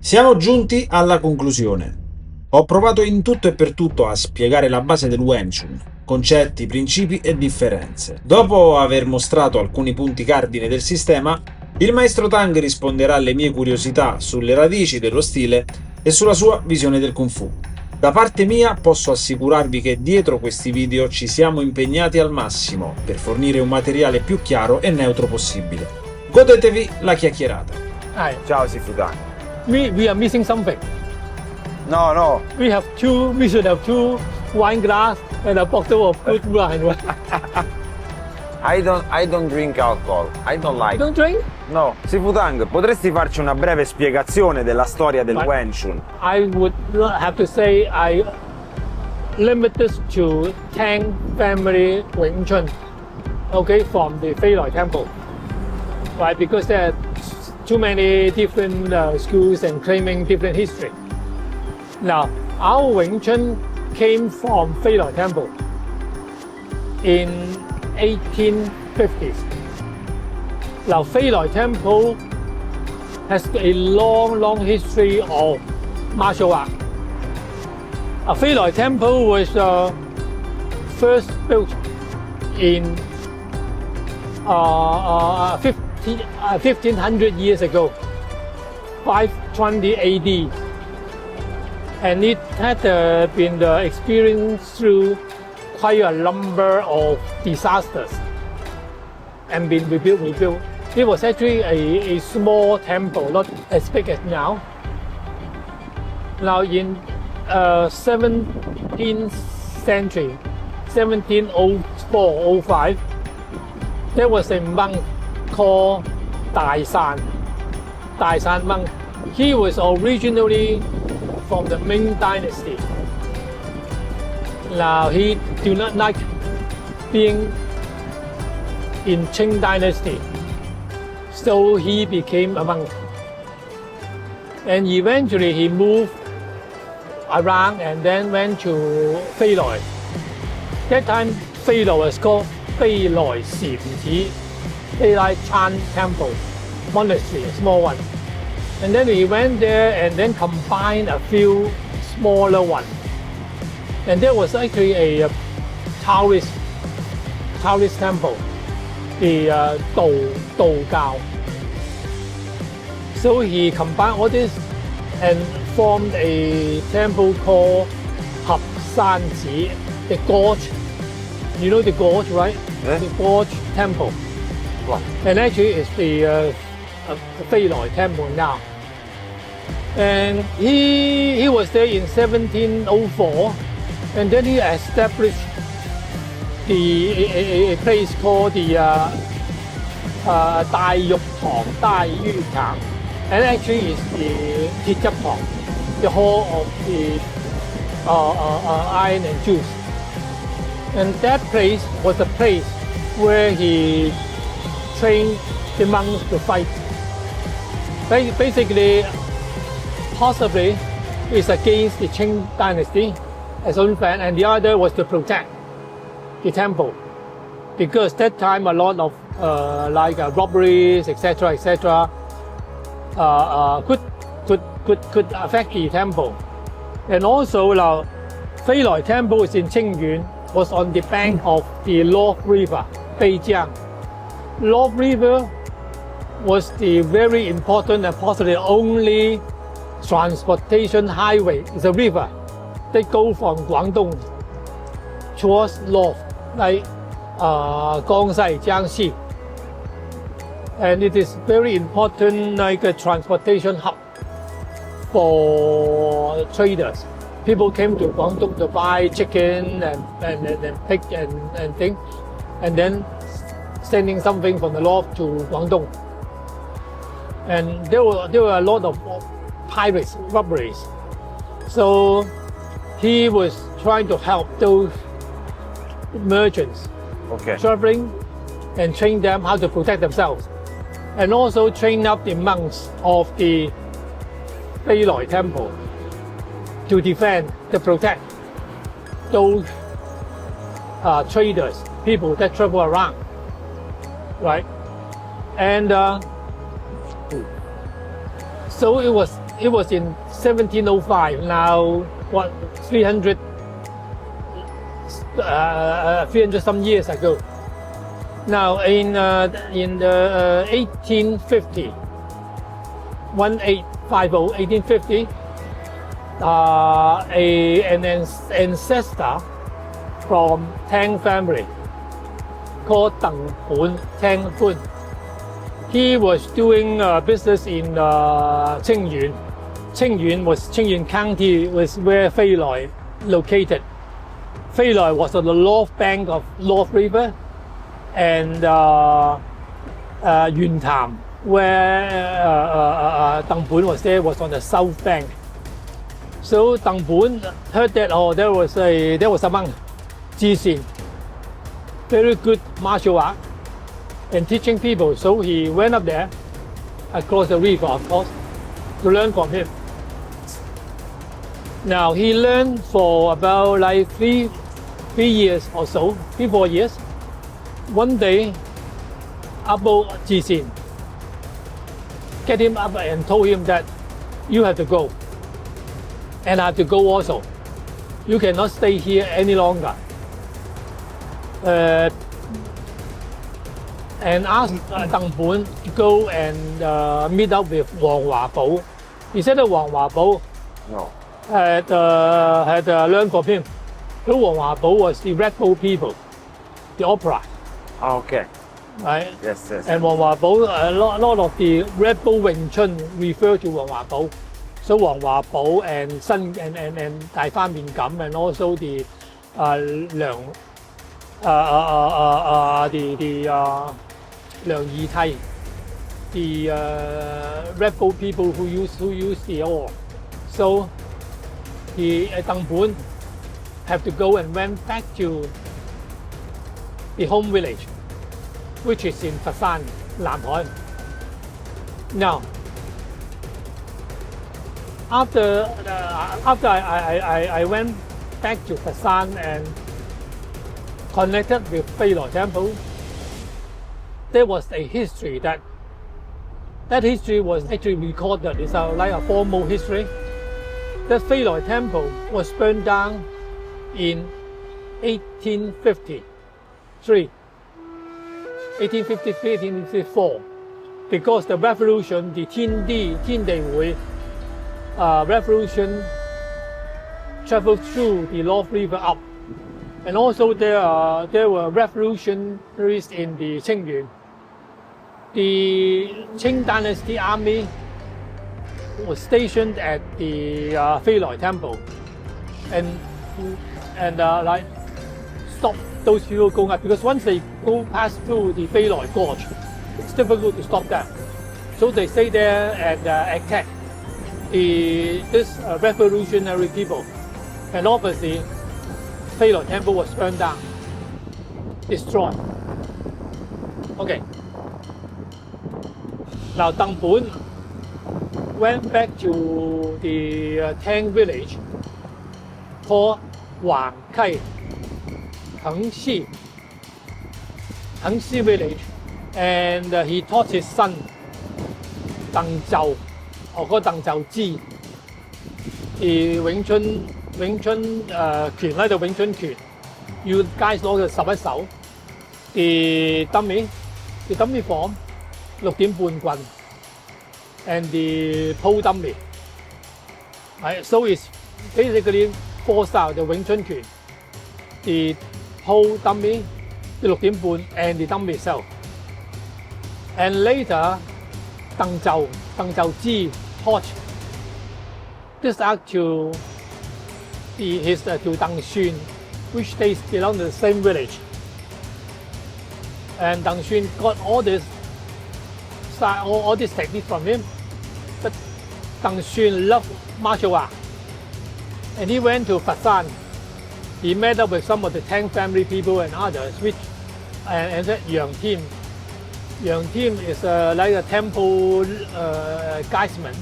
Siamo giunti alla conclusione. Ho provato in tutto e per tutto a spiegare la base del Wing Chun, concetti, principi e differenze. Dopo aver mostrato alcuni punti cardine del sistema, il maestro Tang risponderà alle mie curiosità sulle radici dello stile e sulla sua visione del Kung Fu. Da parte mia posso assicurarvi che dietro questi video ci siamo impegnati al massimo per fornire un materiale più chiaro e neutro possibile. Godetevi la chiacchierata. Hi. Ciao Sifutan. We are missing something. No. We should have two wine glass and a bottle of good wine. I don't drink alcohol. I don't like. Don't drink? No. Sifutang, potresti farci una breve spiegazione della storia del Right. Wing Chun? I would have to say I limited to Tang family Wing Chun, okay, from the Fei Loi Temple, right? Because there are too many different schools and claiming different history. Now, our Wing Chun came from Fei Loi Temple in 1850s. Now, Fei Loi Temple has a long history of martial art. Fei Loi Temple was first built in 1500 years ago, 520 AD. And it had been experienced through quite a number of disasters and been rebuilt. It was actually a small temple, not as big as now. Now in 17th century, 1704-05, there was a monk called Dai San monk. He was originally from the Ming Dynasty. Now he did not like being in Qing Dynasty, so he became a monk. And eventually he moved around and then went to Fei Loi. That time Fei Loi was called Fei Loi Ximji, Fei Loi Chan Temple, monastery, a small one. And then he went there and then combined a few smaller ones. And there was actually a Taoist temple, the Dou Gao. So he combined all this and formed a temple called Hab San Ji, the gorge. You know the gorge, right? Yeah. The gorge temple. Wow. And actually it's the Fei Loi temple now. And he was there in 1704, and then he established a place called the Dai Yuk Tong, Dai Yu Tang, and actually it's the Tijap Tong, the hall of the iron and juice. And that place was the place where he trained the monks to fight. Basically, possibly is against the Qing Dynasty as one fan, and the other was to protect the temple, because that time a lot of robberies, etc., could affect the temple. And also, Fei Loi Temple is in Qingyuan, was on the bank of the Lord River, Beijiang. Lord River was the very important and possibly only transportation highway. It's a river that goes from Guangdong towards north, like Gangsai, Jiangxi. And it is very important, like a transportation hub for traders. People came to Guangdong to buy chicken and pig and things, and then sending something from the north to Guangdong. And there were a lot of pirates, robberies. So he was trying to help those merchants traveling and train them how to protect themselves, and also train up the monks of the Fei Loi Temple to defend, to protect those traders, people that travel around, right? And so it it was in 1705. Now, what, 300 some years ago. Now, in the 1850, 1850, an ancestor from Tang family called Tang Yik. He was doing business in Qingyun. Qingyun County was where Feiloi located. Feiloi was on the north bank of North River, and Yuntam, where Tang Yik was there, was on the south bank. So Tang Yik heard that there was a monk, Jixin, very good martial art and teaching people. So he went up there, across the river, of course, to learn from him. Now he learned for about like 3 years or so, 3-4 years. One day, Abu Jixin get him up and told him that you have to go, and I have to go also. You cannot stay here any longer. And asked Tang Yik to go and meet up with Wang Huabao. He said that Wang Huabao had learned from him. So Wang Huabao was the Red Bull people, the opera. Okay. Right? Yes. And Wang Huabao, a lot of the Red Bull Wing Chun refer to Wang Huabao. So Wang Huabao and Dai Fan Mian Gam, and also the Liang Yitai, the Red Bull people who use the ore. So Tang Yik have to go and went back to the home village, which is in Fasan, Nanhai. Now, after I went back to Fasan and connected with Feiloi Temple, there was a history that history was actually recorded. It's like a formal history. That Feiloi Temple was burned down in 1853, 1854, because the revolution, the Tian Di Hui revolution, traveled through the North River up, and also there were revolutionaries in the Qingyun. The Qing Dynasty army was stationed at the Feiloi Temple, and like stop those people going up, because once they go past through the Feiloi Gorge, it's difficult to stop them. So they stay there and attack this revolutionary people, and obviously Feiloi Temple was burned down, destroyed. Okay. Now Tang Yik went back to the Tang village called Wang Kai, Hengxi village, and he taught his son Tang Zhao, or called Tang Zhao Ji, the Wing Chun拳喺度詠春拳，要街攞嘅11手。The dummy form 6.5棍 and the pole dummy. Right, so it's basically 4 styles: the 詠春拳, the pole dummy, the 6.5, and the dummy itself. And later, Tang Zhao Ji taught this art to Tang Xun, which they belong to the same village. And Tang Xun got all this techniques from him. But Tang Xun loved martial art, and he went to Fasan. He met up with some of the Tang family people and others, and said Yang Tim. Yang Tim is like a temple guideman,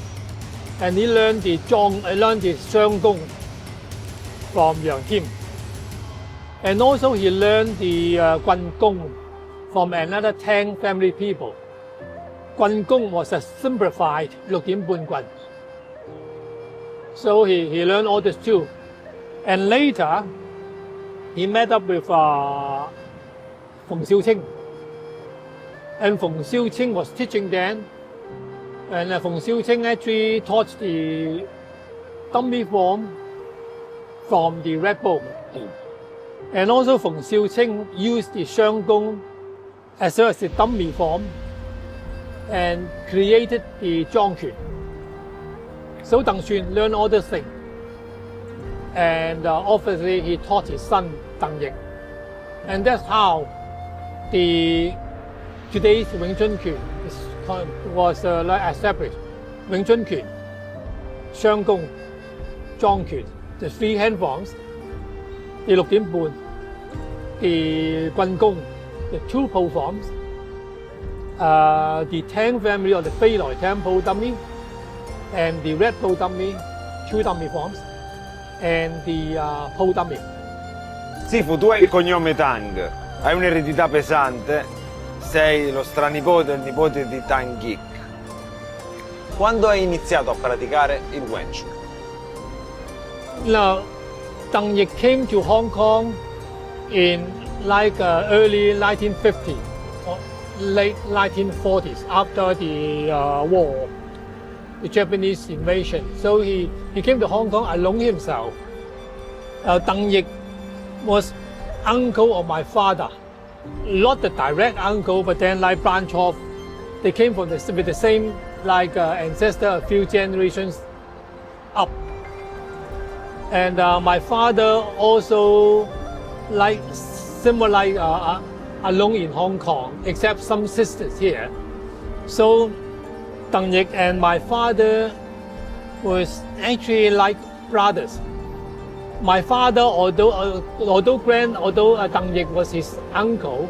and he learned the Shang Gong from Yang Tim, and also he learned the Guan Gong from another Tang family people. Guan Gong was a simplified 6.5棍, So he learned all this too. And later, he met up with Feng Xiuqing. And Feng Xiuqing was teaching then. And Feng Xiuqing actually taught the dummy form from the Red Bull. And also Feng Xiuqing used the Shanggong as well as the dummy form and created the Zhongqun. So Deng Xun learned all these things. And obviously he taught his son Tang Yik. And that's how the today's Wing Chun Kun was established. Wing Chun Kun, Shanggong, Zhongqun, the 3 hand forms, the 6.5, the Guangong, the 2 pole forms, the Tang family or the Fei Loi Temple dummy, and the Red Bull dummy, 2 dummy forms, and the pole dummy. Sifu, tu hai il cognome Tang, hai un'eredità pesante, sei lo stranipote e il nipote di Tang Yik. Quando hai iniziato a praticare il Wing Chun? Now, Tang Yik came to Hong Kong in early 1950 or late 1940s after the war, the Japanese invasion. So he came to Hong Kong alone himself. Tang Yik was uncle of my father, not the direct uncle, but then branch off. They came from with the same ancestor a few generations up. And my father also similar alone in Hong Kong, except some sisters here. So Tang Yik and my father was actually like brothers. My father, although Tang Yik was his uncle,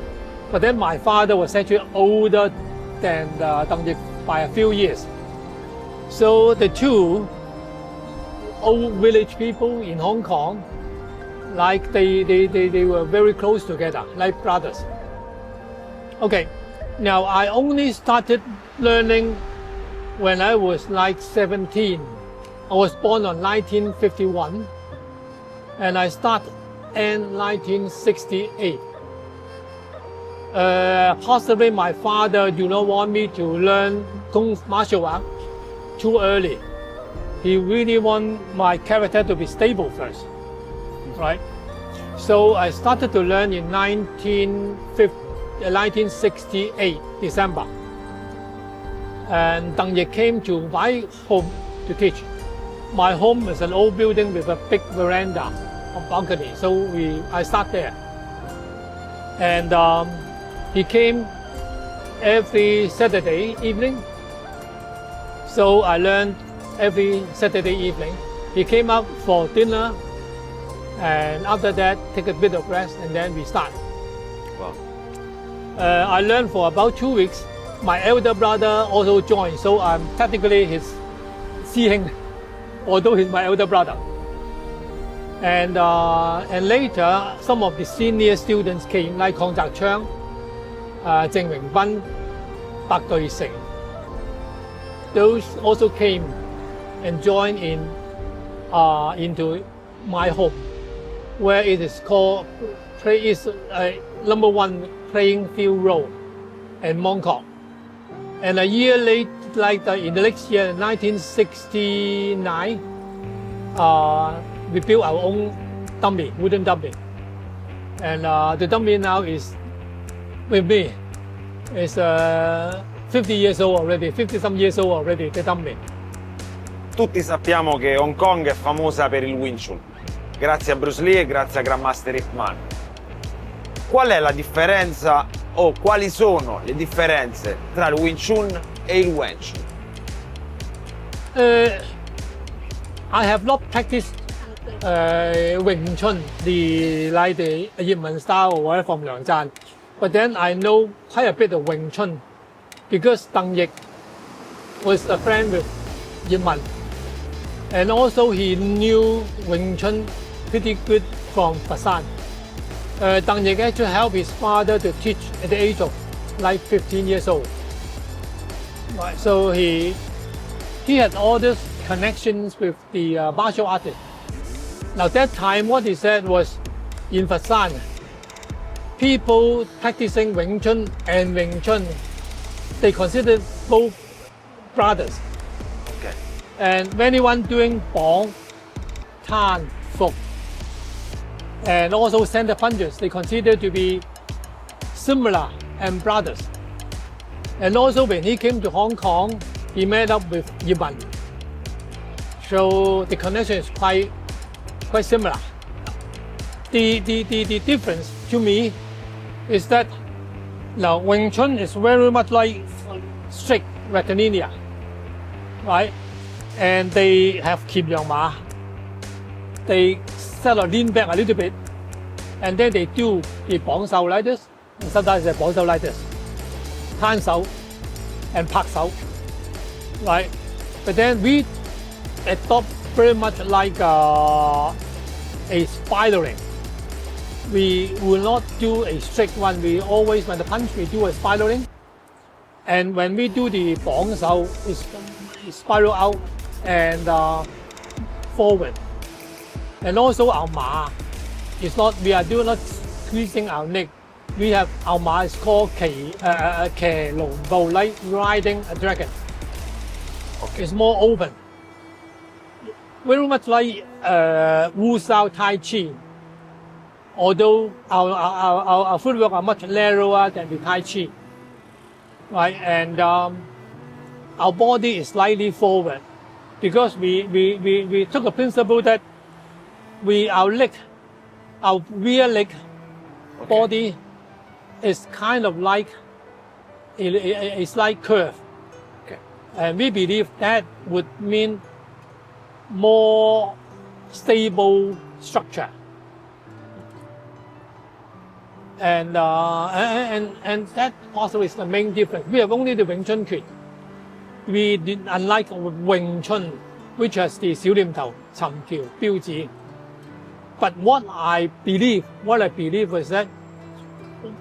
but then my father was actually older than Tang Yik by a few years. So the two old village people in Hong Kong, they were very close together, like brothers. Okay, now I only started learning when I was 17. I was born on 1951. And I started in 1968. Possibly my father do not want me to learn martial art too early. He really want my character to be stable first, right? So I started to learn in 1968, December. And Tang Yik came to my home to teach. My home is an old building with a big veranda, a balcony, so I start there. And he came every Saturday evening, so I learned every Saturday evening. He came up for dinner, and after that, take a bit of rest, and then we start. Wow. I learned for about 2 weeks. My elder brother also joined, so I'm technically his Xiheng, although he's my elder brother. And later, some of the senior students came, like Kong Zak Chang, Zheng Wengbin, Pak Dui Sing. Those also came and joined into my home, where it is called #1 playing field road in Mongkok. And a year later, in the next year, 1969, we built our own dummy, wooden dummy. And the dummy now is with me. It's 50 years old already, 50-some years old already, the dummy. Tutti sappiamo che Hong Kong è famosa per il Wing Chun, grazie a Bruce Lee e grazie a Grandmaster Ip Man. Qual è la differenza o quali sono le differenze tra il Wing Chun e il Wing Chun? I have not practiced Wing Chun, the Yip Man style or whatever from Liang Zhan, but then I know quite a bit of Wing Chun because Tang Yik was a friend with Yip Man, and also he knew Wing Chun pretty good from Busan. Tang Yik actually helped his father to teach at the age of 15 years old. Right, so he had all this connections with the martial artist. Now that time, what he said was, in Fasan, people practicing Wing Chun and Wing Chun, they consider both brothers. Ok. And anyone doing Bong, Tan, Fuk, and also center punches, they consider to be similar and brothers. And also when he came to Hong Kong, he met up with Yiban. So the connection is quite similar. The difference to me is that now Wing Chun is very much like strict rectilinear, right? And they have Kim Yang Ma. They sort of lean back a little bit, and then they do the Bong Shou like this, and sometimes they Bong Shou like this, Tan Shou and Pak Shou, right? But then we adopt very much like a spiraling. We will not do a strict one. We always, when the punch, we do a spiraling. And when we do the Bong Shou, it's spiral out and forward. And also our Ma is not, we are not squeezing our neck. We have our Ma is called Ke Long Bo, like riding a dragon. Ok. It's more open. Very much like Wu Shao Tai Chi. Although our footwork are much narrower than the Tai Chi. Right? And our body is slightly forward. Because we took a principle that our leg, our rear leg body is kind of like a slight curve. Ok. And we believe that would mean more stable structure. And that also is the main difference. We have only the Wing Chun Kuen. We did, unlike Wing Chun, which has the 小念頭、沉橋、標誌. But what I believe is that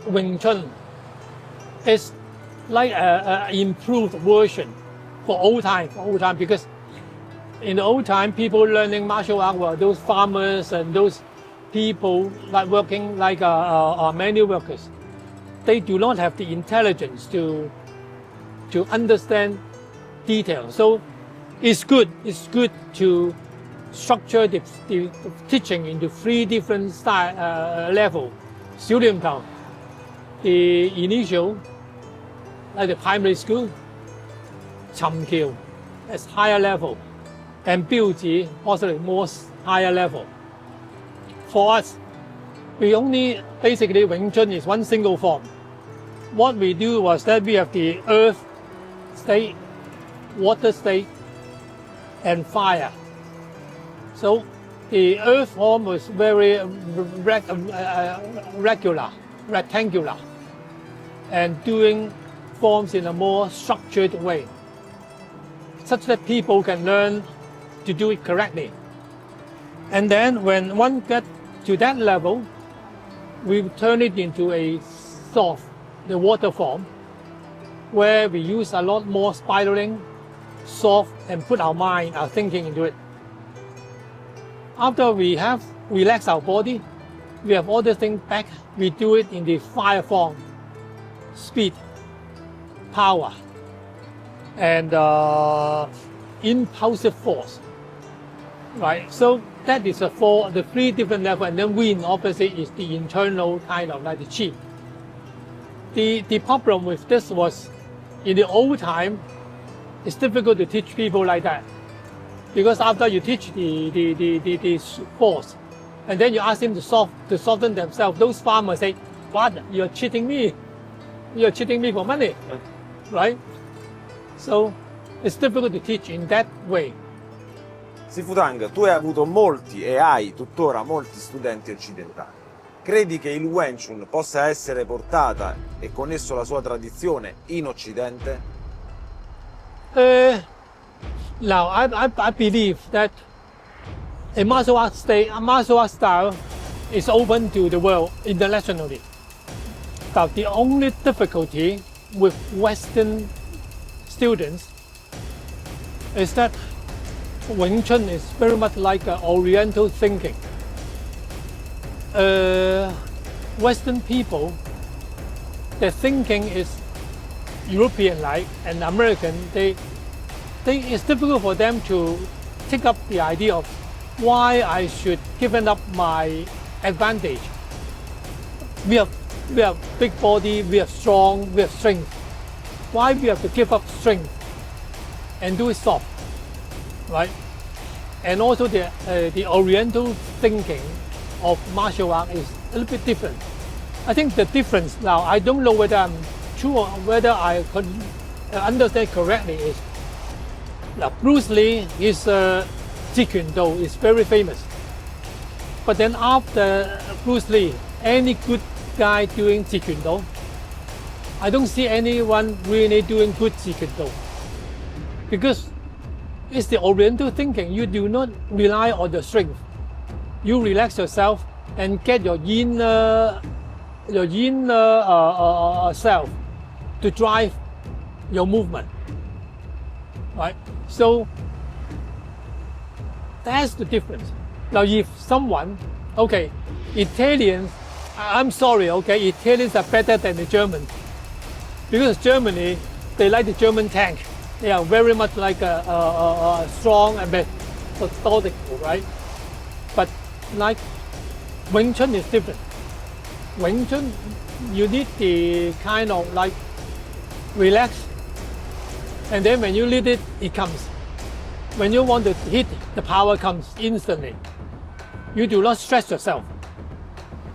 Wing Chun is like an improved version for old time, because in the old time, people learning martial art were those farmers and those people like working like manual workers. They do not have the intelligence to understand details. So it's good to structure the teaching into 3 different style level. 小念頭, the initial, like the primary school. 沉橋 is higher level. And 標誌 also more higher level. For us, we only basically Wing Chun is one single form. What we do was that we have the earth state, water state, and fire. So the earth form was very regular, rectangular, and doing forms in a more structured way, such that people can learn to do it correctly. And then when one gets to that level, we turn it into a soft, the water form, where we use a lot more spiraling, soft, and put our mind, our thinking into it. After we have relaxed our body, we have all the things back, we do it in the fire form, speed, power, and impulsive force. Right, so that is the 3 different levels, and then wind opposite is the internal kind of like the chi. The problem with this was, in the old time, it's difficult to teach people like that, because after you teach the force, and then you ask them to soften themselves, those farmers say, "What? You're cheating me? You're cheating me for money," right? So it's difficult to teach in that way. Sifu Tang, tu hai avuto molti e hai tuttora molti studenti occidentali. Credi che il Wing Chun possa essere portata e con esso la sua tradizione in Occidente? Now I believe that a martial art style is open to the world internationally. But the only difficulty with Western students is that Wing Chun is very much like Oriental thinking. Western people, their thinking is European-like and American. It's difficult for them to take up the idea of why I should give up my advantage. We have big body, we have strong, we have strength. Why we have to give up strength and do it soft, right? And also the Oriental thinking of martial art is a little bit different. I think the difference now, I don't know whether I'm true or whether I could understand correctly, is Bruce Lee, his Jeet Kune Do is very famous. But then after Bruce Lee, any good guy doing Jeet Kune Do, I don't see anyone really doing good Jeet Kune Do. Because it's the Oriental thinking. You do not rely on the strength. You relax yourself and get your yin self to drive your movement, right? So that's the difference. Now, if someone, okay, Italians, I'm sorry, okay, Italians are better than the Germans, because Germany, they like the German tank. They are very much like a strong and methodical, right? But like Wing Chun is different. Wing Chun, you need the kind of like relax, and then when you need it, it comes. When you want to hit, the power comes instantly. You do not stress yourself,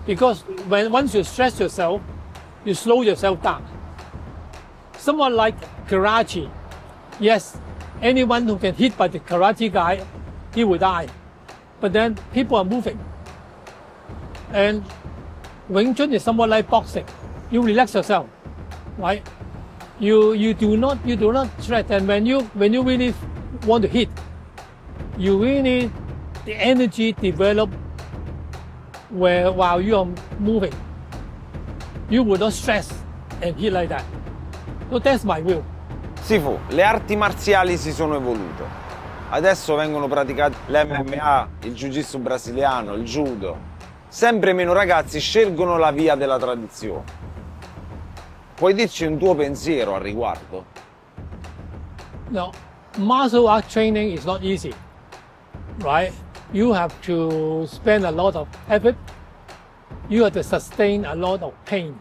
because once you stress yourself, you slow yourself down. Someone like karate, yes, anyone who can hit by the karate guy, he will die. But then people are moving. And Wing Chun is somewhat like boxing. You relax yourself, right? You do not stress. And when you really want to hit, you really the energy develop while you are moving. You will not stress and hit like that. So that's my view. Sifu, le arti marziali si sono evolute. Adesso vengono praticati l'MMA, il jiu-jitsu brasiliano, il judo. Sempre meno ragazzi scelgono la via della tradizione. Puoi dirci un tuo pensiero al riguardo? No, martial art training is not easy, right? You have to spend a lot of effort. You have to sustain a lot of pain.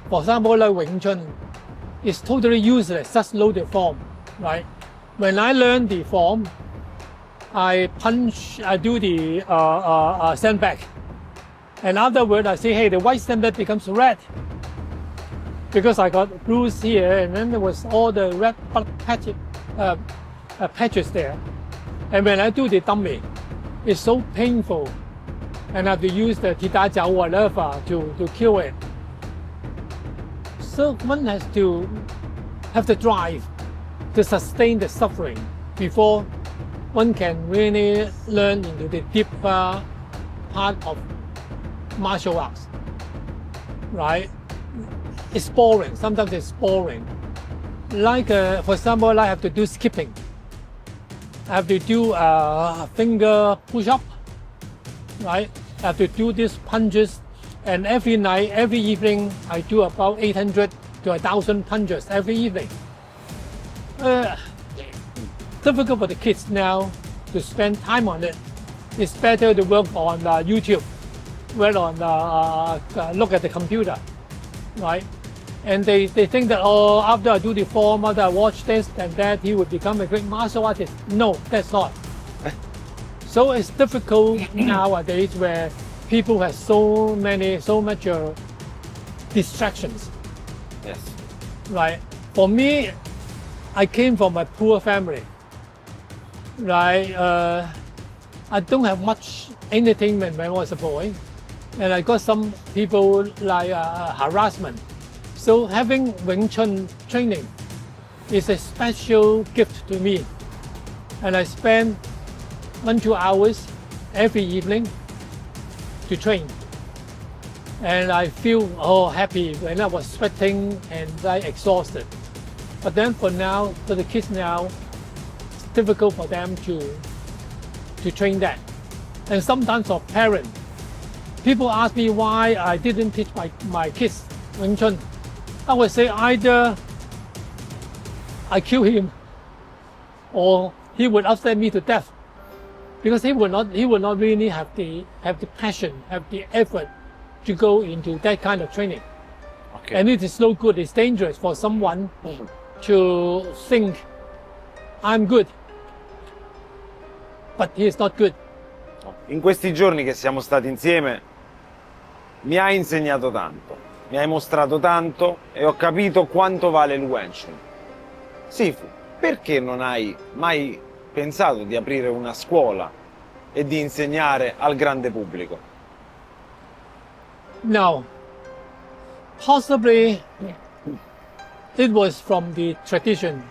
For example, like Wing Chun, it's totally useless, just know the form, right? When I learn the form, I do the sandbag. And afterward, I say, hey, the white sandbag becomes red. Because I got bruise here, and then there was all the red patches there. And when I do the dummy, it's so painful. And I have to use the tita or whatever to kill it. So one has to have the drive to sustain the suffering before one can really learn into the deeper part of martial arts, right? It's boring. Sometimes it's boring. Like, for example, I have to do skipping. I have to do a finger push-up, right? I have to do these punches. And every night, every evening, I do about 800 to 1,000 punches every evening. Difficult for the kids now to spend time on it. It's better to work on YouTube, rather on look at the computer, right? And they think that, oh, after I do the form, after I watch this and that, he would become a great martial artist. No, that's not. So it's difficult nowadays where people have so much distractions. Yes. Right. For me, I came from a poor family. Right. I don't have much entertainment when I was a boy, and I got some people like harassment. So having Wing Chun training is a special gift to me, and I spend 1-2 hours every evening to train. And I feel happy when I was sweating and exhausted. But then for the kids now, difficult for them to train that. And sometimes for parents, people ask me why I didn't teach my kids Wing Chun. I would say either I kill him or he would upset me to death, because he would not really have the passion, have the effort to go into that kind of training. Ok. And it is no good. It's dangerous for someone to think I'm good, but he is not good. In questi giorni che siamo stati insieme mi hai insegnato tanto, mi hai mostrato tanto e ho capito quanto vale il Wing Chun. Sifu, perché non hai mai pensato di aprire una scuola e di insegnare al grande pubblico? Now, possibly it was from the tradition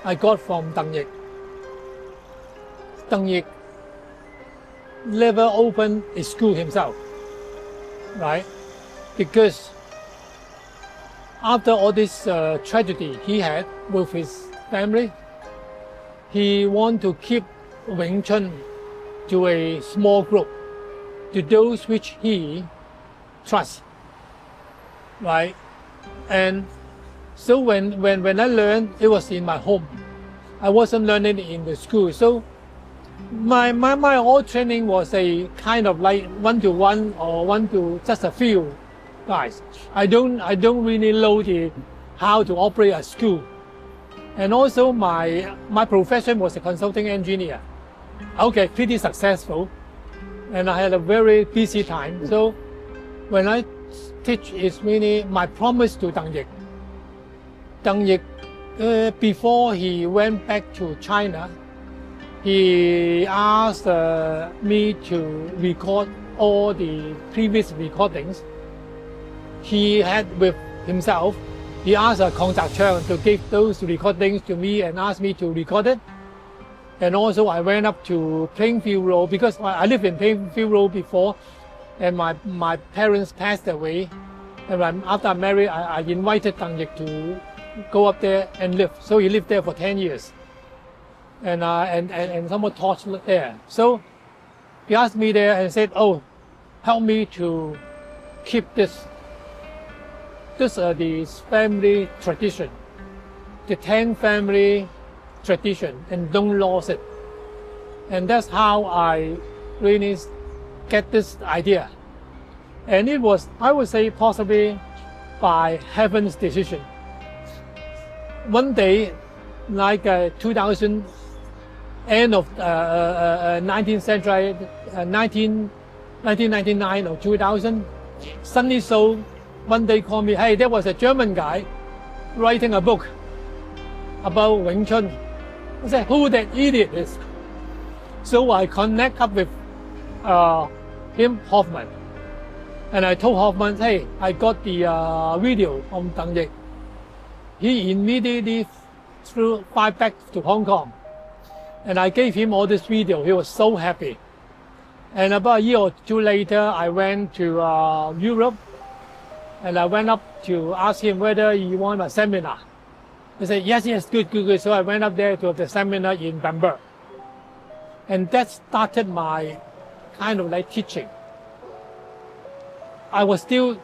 I got from Tang Yik. Tang Yik never opened a school himself, right? Because after all this tragedy he had with his family, he wanted to keep Wing Chun to a small group, to those which he trusts, right? And so when I learned, it was in my home. I wasn't learning in the school. So my whole training was a kind of like one-to-one or one to just a few guys. I don't really know how to operate a school. And also my profession was a consulting engineer. Okay, pretty successful. And I had a very busy time. So when I teach, it's really my promise to Tang Yik. Tang Yik, before he went back to China, he asked me to record all the previous recordings he had with himself. He asked a contractor to give those recordings to me and asked me to record it. And also I went up to Plainfield Road, because I lived in Plainfield Road before, and my parents passed away. And after I married, I invited Tang Yik to go up there and live. So he lived there for 10 years. And someone taught there. So he asked me there and said, "Oh, help me to keep this the family tradition, the Tang family tradition, and don't lose it." And that's how I really get this idea. And it was, I would say, possibly by heaven's decision. One day, like 2000, end of 19th century, 1999 or 2000, Sunny Soul one day called me, "Hey, there was a German guy writing a book about Wing Chun." I said, "Who that idiot is?" So I connect up with him, Hoffman. And I told Hoffman, "Hey, I got the video from Tang Yik." He immediately fly back to Hong Kong. And I gave him all this video. He was so happy. And about a year or two later, I went to Europe. And I went up to ask him whether he want a seminar. He said, yes, good. So I went up there to the seminar in Bamberg. And that started my kind of like teaching. I was still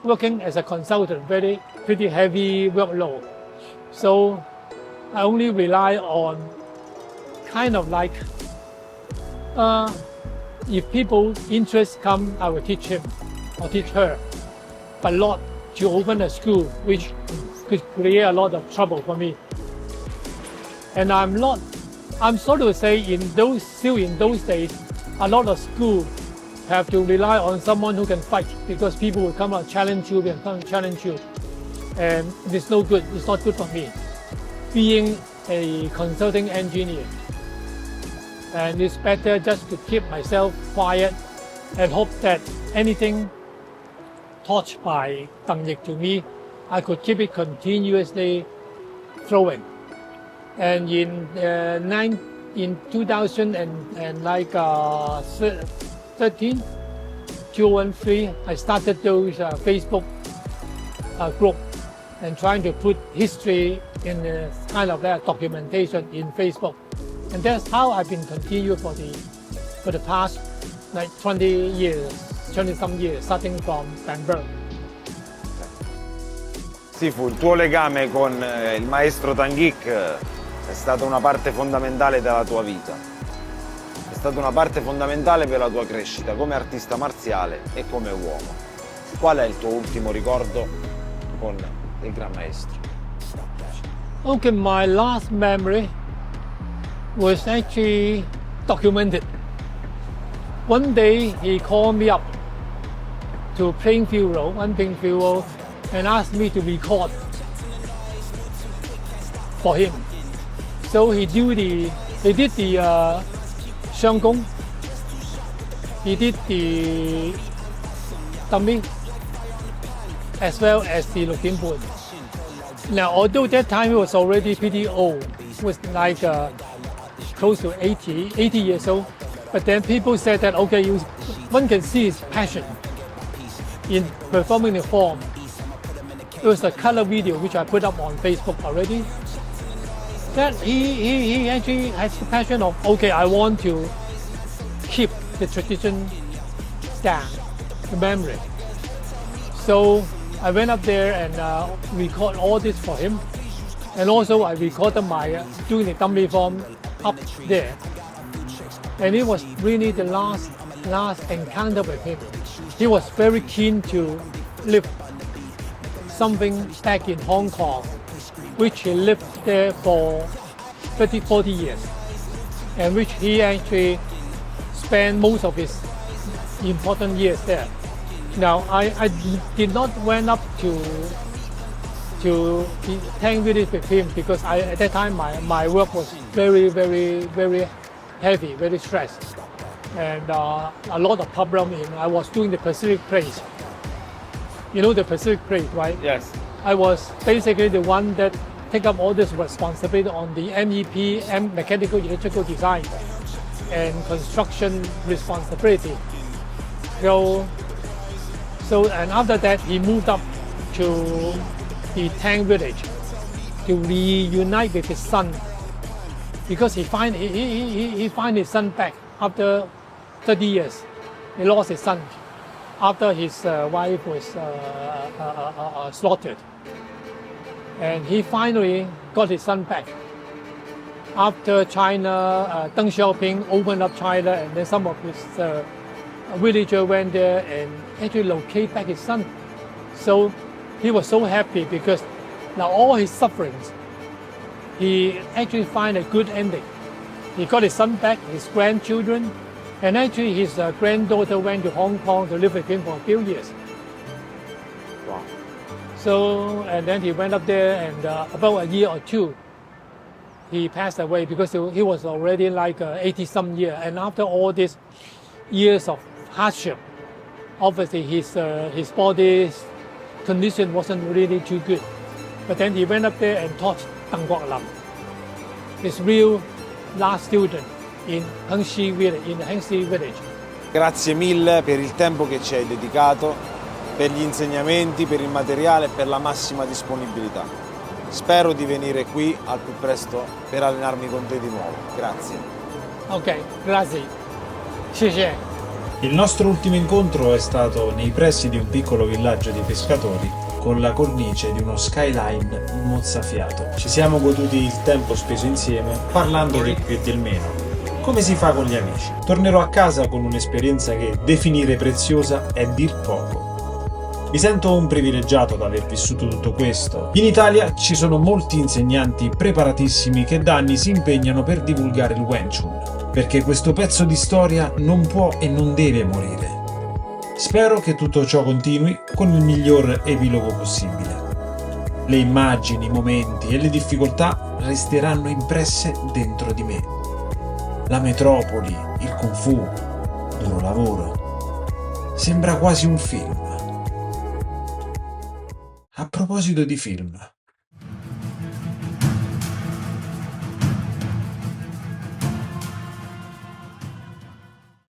working as a consultant, pretty heavy workload. So I only rely on kind of like, if people interest come, I will teach him or teach her. But not to open a school, which could create a lot of trouble for me. And I'm sorry to say, still in those days, a lot of schools have to rely on someone who can fight, because people will come and challenge you. And it's no good. It's not good for me. Being a consulting engineer, and it's better just to keep myself quiet and hope that anything taught by Tang Yik to me, I could keep it continuously flowing. And in 2013, 2013, I started those Facebook group and trying to put history in a kind of that documentation in Facebook, and that's how I've been continued for the past like 20 some years, starting from Bamberg. Sifu, il tuo legame con il maestro Tang Yik è stata una parte fondamentale della tua vita. È stata una parte fondamentale per la tua crescita come artista marziale e come uomo. Qual è il tuo ultimo ricordo con il Gran Maestro? Okay, my last memory was actually documented. One day he called me up to Plainfield Road, and asked me to record for him. So he did the Xiang Gong, he did the dummy, as well as the looking board. Now, although that time he was already pretty old, was like close to 80 years old, but then people said that, okay, one can see his passion in performing the form. It was a color video which I put up on Facebook already. That he actually has the passion of, okay, I want to keep the tradition down, the memory. So I went up there and record all this for him, and also I recorded my doing the dummy form up there. And it was really the last encounter with him. He was very keen to live something back in Hong Kong, which he lived there for 40 years, and which he actually spent most of his important years there. Now, I did not went up to Tang Village with him because at that time my work was very heavy, very stressed, and a lot of problem. I was doing the Pacific Place. You know the Pacific Place, right? Yes. I was basically the one that take up all this responsibility on the MEP, mechanical electrical design, and construction responsibility. So and after that he moved up to the Tang Village to reunite with his son, because he find his son back after 30 years. He lost his son after his wife was slaughtered, and he finally got his son back after China, Deng Xiaoping opened up China, and then some of his villagers went there and actually locate back his son. So he was so happy because now all his sufferings, he actually find a good ending. He got his son back, his grandchildren, and actually his granddaughter went to Hong Kong to live with him for a few years. Wow. So, and then he went up there, and about a year or two, he passed away because he was already like 80-some years. And after all these years of hardship, obviously his body's condition wasn't really too good. But then he went up there and taught Deng Guolam, his real last student in Hengxi village. Grazie mille per il tempo che ci hai dedicato, per gli insegnamenti, per il materiale e per la massima disponibilità. Spero di venire qui al più presto per allenarmi con te di nuovo. Grazie. Ok, grazie. 谢谢. Il nostro ultimo incontro è stato nei pressi di un piccolo villaggio di pescatori con la cornice di uno skyline mozzafiato. Ci siamo goduti il tempo speso insieme parlando del più e del meno, come si fa con gli amici. Tornerò a casa con un'esperienza che definire preziosa è dir poco. Mi sento un privilegiato ad aver vissuto tutto questo. In Italia ci sono molti insegnanti preparatissimi che da anni si impegnano per divulgare il Wing Chun, perché questo pezzo di storia non può e non deve morire. Spero che tutto ciò continui con il miglior epilogo possibile. Le immagini, i momenti e le difficoltà resteranno impresse dentro di me. La metropoli, il Kung Fu, duro lavoro. Sembra quasi un film. A proposito di film,